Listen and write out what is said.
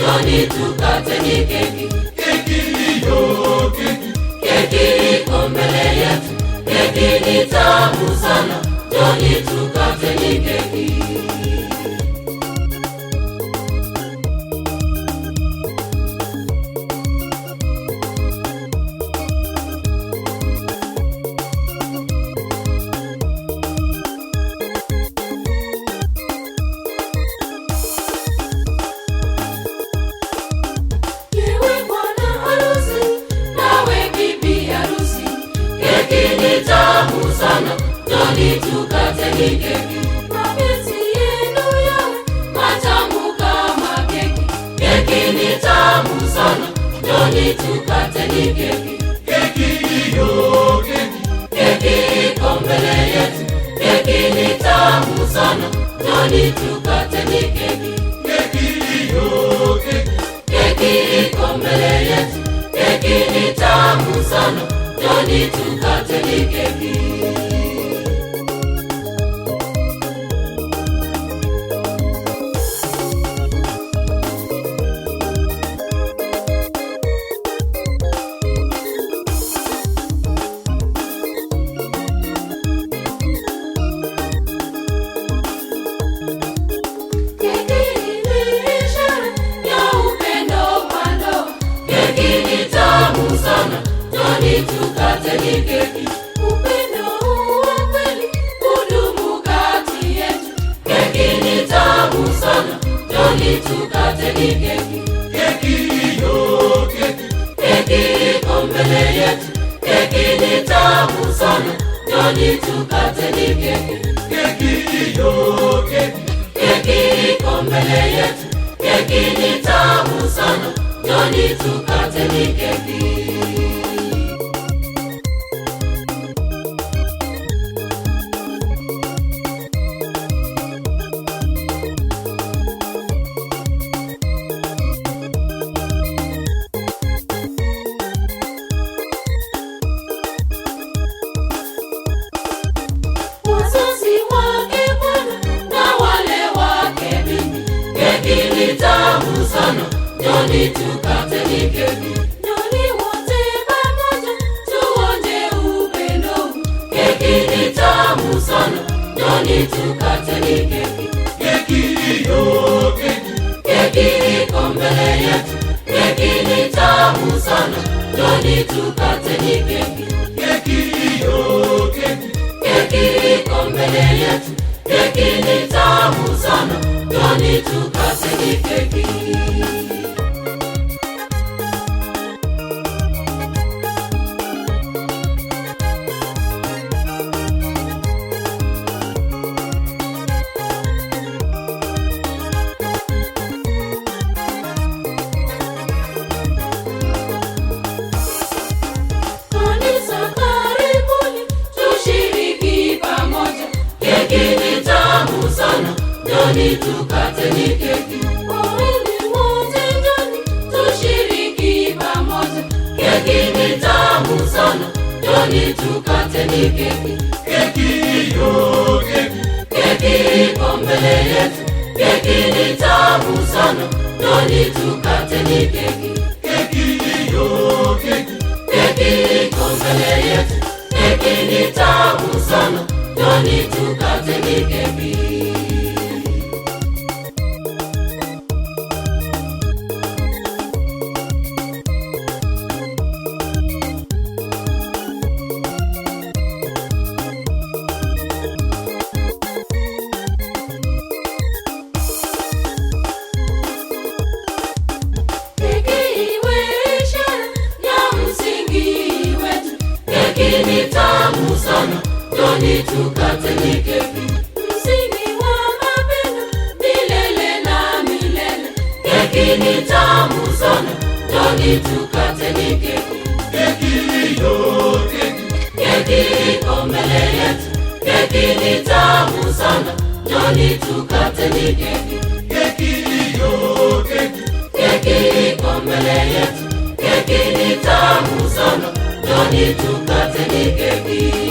njoni tukate ni keki. Keki hiyo, Keki iko mbele yetu, keki ni tamu sana, njoni tukate ni keki. Njoni tukate ni keki. Mapenzi yenu yawe matamu kama keki. Keki ni tamu sana, njoni tukate ni keki. keki hiyo, Keki iko mbele yetu, keki ni tamu sana, njoni tukate ni keki. keki hiyo, Keki iko mbele yetu, keki ni tamu sana, njoni tukate ni keki. Njoni tukate ni keki. upendo wa kweli Hudumu kati yetu, keki ni tamu sana, njoni tukate ni keki. keki hiyo, Keki iko mbele yetu, keki ni tamu sana, njoni tukate ni keki. keki hiyo, Keki iko mbele yetu, keki ni tamu sana, njoni tukate ni keki. wazazi wake bwana Na wale wake bibi, keki ni tamu sana, njoni tukate ni keki. njoni wote pamoja Tuonje upendo, keki ni tamu sana, njoni tukate ni keki. keki hiyo, Keki iko mbele yetu, keki ni tamu sana, njoni tukate ni keki. keki hiyo, Keki iko mbele yetu, keki ni tamu sana, njoni tukate ni keki. kanisa karibuni Tushiriki pamoja, keki ni tamu sana, njoni tukate ni keki. wawili wote njoni Tushiriki pamoja, keki ni tamu sana, njoni tukate ni keki. keki hiyo, Keki iko mbele yetu, keki ni tamu sana, njoni tukate ni keki. keki hiyo, Keki iko mbele yetu, keki ni tamu sana, njoni tukate ni keki. keki iwe ishara Ya msingi wetu, keki ni tamu sana, njoni tukate ni keki. msingi wa mapendo Milele na milele, keki ni tamu sana, njoni tukate ni keki. keki hiyo, Keki iko mbele yetu, keki ni tamu sana, njoni tukate ni keki. keki hiyo, Keki iko mbele yetu, keki ni tamu sana, njoni tukate ni keki.